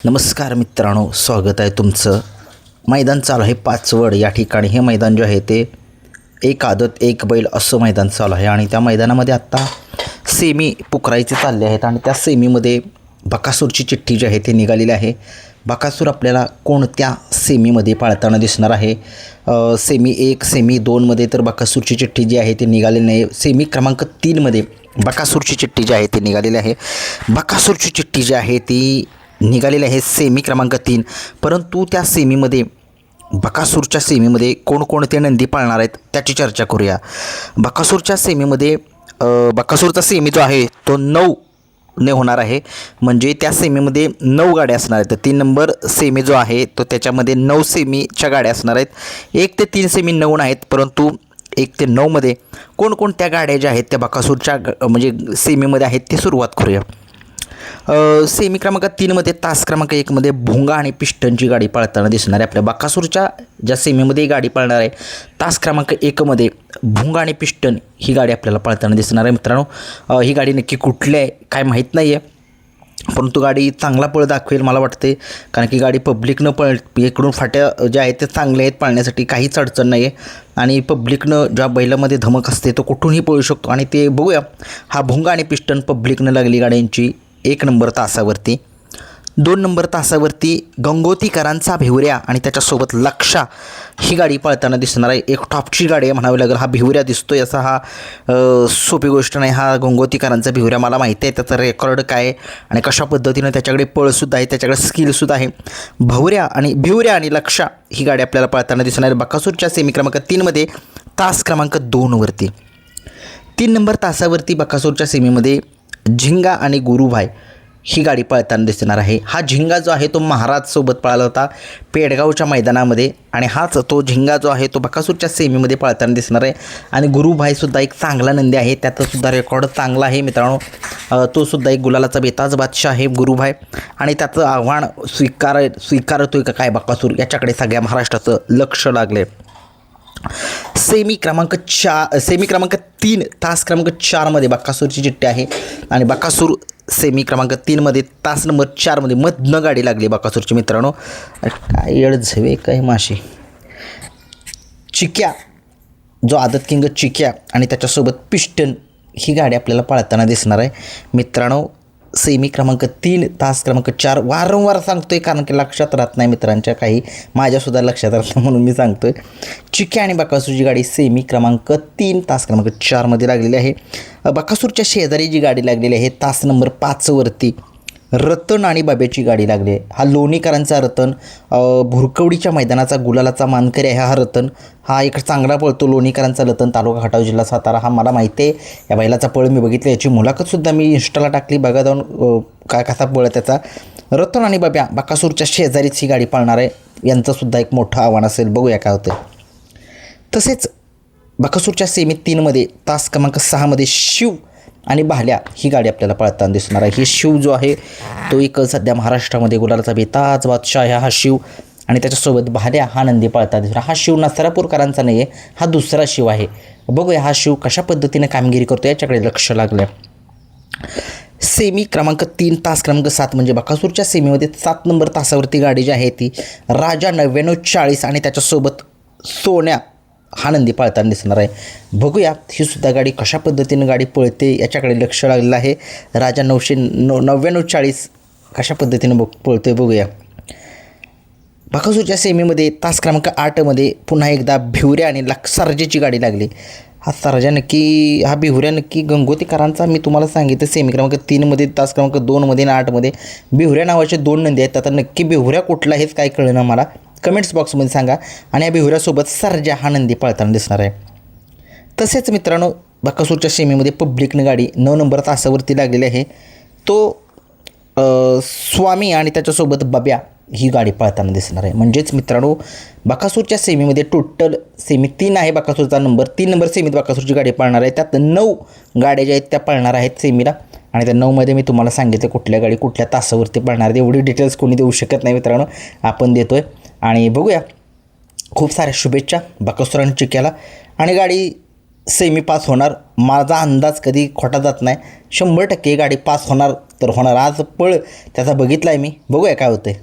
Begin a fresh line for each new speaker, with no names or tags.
नमस्कार मित्रांनो, स्वागत आहे तुमचं. मैदान चालू आहे पाचवड या ठिकाणी. हे मैदान जे आहे ते एक आदत एक बैल असं मैदान चालू आहे आणि त्या मैदानामध्ये आत्ता सेमी पुकरायचे चालले आहेत आणि त्या सेमीमध्ये बकासूरची चिठ्ठी जी आहे ते निघालेली आहे. बकासूर आपल्याला कोणत्या सेमीमध्ये पाळताना दिसणार आहे? सेमी 1 सेमी 2मध्ये तर बकासूरची चिठ्ठी जी आहे ती निघालेली नाही. सेमी क्रमांक 3मध्ये बकासूरची चिठ्ठी जी आहे ती निघालेली आहे. बकासूरची चिठ्ठी जी आहे ती निघालेली आहे सेमी क्रमांक 3. परंतु त्या सेमीमध्ये बकासूरच्या सेमीमध्ये कोणकोणते नंदी पाळणार आहेत त्याची चर्चा करूया. बकासूरच्या सेमीमध्ये बकासूरचा सेमी जो आहे तो 9 ने होणार आहे. म्हणजे त्या सेमीमध्ये 9 गाड्या असणार आहेत. 3 नंबर सेमी जो आहे तो त्याच्यामध्ये 9 सेमीच्या गाड्या असणार आहेत. 1 ते 3 सेमी 9 आहेत. परंतु 1 ते 9मध्ये कोणकोणत्या गाड्या ज्या आहेत त्या बकासूरच्या म्हणजे सेमीमध्ये आहेत ते सुरुवात करूया. सेमी क्रमांक 3मध्ये तास क्रमांक 1मध्ये भोंगा आणि पिस्टनची गाडी पाळताना दिसणार आहे. आपल्या बकासूरच्या ज्या सेमीमध्ये गाडी पाळणार आहे तास क्रमांक 1मध्ये भोंगा आणि पिस्टन ही गाडी आपल्याला पाळताना दिसणार आहे. मित्रांनो, ही गाडी नक्की कुठली आहे काय माहीत नाही आहे, परंतु गाडी चांगला पळ दाखवेल मला वाटते. कारण की गाडी पब्लिकनं इकडून फाट्या ज्या आहेत ते चांगल्या आहेत पाळण्यासाठी, काहीच अडचण नाही आहे. आणि पब्लिकनं ज्या बैलामध्ये धमक असते तो कुठूनही पळू शकतो. आणि ते बघूया, हा भोंगा आणि पिस्टन पब्लिकनं लागली गाड्यांची 1 नंबर तासावरती. 2 नंबर तासावरती गंगोतीकरांचा भिवऱ्या आणि त्याच्यासोबत लक्षा ही गाडी पळताना दिसणार आहे. एक टॉपची गाडी आहे म्हणावी लागेल. हा भिवऱ्या दिसतोय असा हा सोपी गोष्ट नाही. हा गंगोतीकरांचा भिवऱ्या मला माहिती आहे त्याचा रेकॉर्ड काय आहे आणि कशा पद्धतीनं त्याच्याकडे पळसुद्धा आहे, त्याच्याकडे स्किलसुद्धा आहे. भिवऱ्या आणि लक्षा ही गाडी आपल्याला पळताना दिसणार आहे बकासूरच्या सेमी क्रमांक 3मध्ये तास क्रमांक 2वरती. 3 नंबर तासावरती बकासूरच्या सेमीमध्ये झिंगा आणि गुरुभाई ही गाडी पळताना दिसणार आहे. हा झिंगा जो आहे तो महाराजसोबत पळाला होता पेडगावच्या मैदानामध्ये आणि हाच तो झिंगा जो आहे तो बकासूरच्या सेमीमध्ये पळताना दिसणार आहे. आणि गुरुभाईसुद्धा एक चांगला नंदी आहे, त्याचासुद्धा रेकॉर्ड चांगला आहे मित्रांनो. तो सुद्धा एक गुलालाचा बेताज बादशाह आहे गुरुभाई. आणि त्याचं आव्हान स्वीकारतोय का काय बकासूर, याच्याकडे सगळ्या महाराष्ट्राचं लक्ष लागले. सेमी क्रमांक 3 तास क्रमांक 4मध्ये बकासूरची चिठ्ठी आहे आणि बकासूर सेमी क्रमांक 3मध्ये तास नंबर 4मध्ये मधनं गाडी लागली बकासूरची. मित्रांनो, काय येड झवे काय माशी चिक्या जो आदत किंग चिक्या आणि त्याच्यासोबत पिस्टन ही गाडी आपल्याला पाळताना दिसणार आहे मित्रांनो. सेमी क्रमांक 3 तास क्रमांक 4 वारंवार सांगतोय कारण की लक्षात राहत नाही मित्रांच्या, काही माझ्यासुद्धा लक्षात राहत नाही म्हणून मी सांगतोय. चिक्या आणि बकासूरची गाडी सेमी क्रमांक 3 तास क्रमांक 4मध्ये लागलेली आहे. बकासूरच्या शेजारी जी गाडी लागलेली आहे तास नंबर 5वरती रतन आणि बाब्याची गाडी लागली आहे. हा लोणीकरांचा रतन, भुरकवडीच्या मैदानाचा गुलालाचा मानकरी आहे. हा रतन हा एक चांगला पळतो. लोणीकरांचा रतन, तालुका खटाव, जिल्हा सातारा. हा मला माहिती आहे, या बैलाचा पळ मी बघितला, याची मुलाखतसुद्धा मी इंस्टाला टाकली, बघा जाऊन काय कसा पळ त्याचा. रतन आणि बाब्या बकासूरच्या शेजारीच ही गाडी पाळणार आहे. यांचंसुद्धा एक मोठं आव्हान असेल, बघूया काय होतं. तसेच बकासूरच्या सेमी 3मध्ये तास क्रमांक 6मध्ये शिव आणि भाल्या ही गाडी आपल्याला पळताना दिसणार आहे. ही शिव जो आहे तो एक सध्या महाराष्ट्रामध्ये गुलालाचा बेताज बादशाह आहे हा शिव. आणि त्याच्यासोबत भाल्या हा नंदी पळताना दिसणार. हा शिव नसरापूरकरांचा नाही आहे, हा दुसरा शिव आहे. बघूया हा शिव कशा पद्धतीने कामगिरी करतो याच्याकडे लक्ष लागलं. सेमी क्रमांक 3 तास क्रमांक 7 म्हणजे बकासूरच्या सेमीमध्ये 7 नंबर तासावरती गाडी जी आहे ती राजा 9940 आणि त्याच्यासोबत सोन्या हा नंदी पाळताना दिसणार आहे. बघूया ही सुद्धा गाडी कशा पद्धतीनं गाडी पळते याच्याकडे लक्ष लागलेलं आहे. राजा 9940 कशा पद्धतीनं पळते बघूया. बकासूरच्या सेमीमध्ये तास क्रमांक 8मध्ये पुन्हा एकदा भिवऱ्या आणि सर्जेची गाडी लागली. हा सर्जा नक्की, हा भिवऱ्या नक्की गंगोतीकरांचा मी तुम्हाला सांगितलं. सेमी क्रमांक 3मध्ये तास क्रमांक 2मध्ये आणि 8मध्ये भिवऱ्या नावाचे 2 नंदी आहेत. आता नक्की भिवऱ्या कुठला हेच काय कळलं ना मला, कमेंट्स बॉक्समध्ये सांगा. आणि या भिवऱ्यासोबत सर्जा हा नंदी पळताना दिसणार आहे. तसेच मित्रांनो, बकासूरच्या सेमीमध्ये पब्लिकनं गाडी 9 नंबर तासावरती लागलेली आहे. तो स्वामी आणि त्याच्यासोबत बब्या ही गाडी पळताना दिसणार आहे. म्हणजेच मित्रांनो, बकासूरच्या सेमीमध्ये टोटल सेमी 3 आहे. बकासूरचा नंबर 3 नंबर सेमीत बकासूरची गाडी पळणार आहे. त्यात 9 गाड्या ज्या आहेत त्या पळणार आहेत सेमीला. आणि त्या 9मध्ये मी तुम्हाला सांगितलं कुठल्या गाडी कुठल्या तासावरती पळणार आहे. एवढी डिटेल्स कोणी देऊ शकत नाही मित्रांनो, आपण देतोय. आणि बघूया, खूप साऱ्या शुभेच्छा बकासूर आणि चिक्याला. आणि गाडी सेमी पास होणार. माझा अंदाज कधी खोटा जात नाही. 100% गाडी पास होणार तर होणार. आज पळ त्याचा बघितला आहे मी. बघूया काय होतं आहे.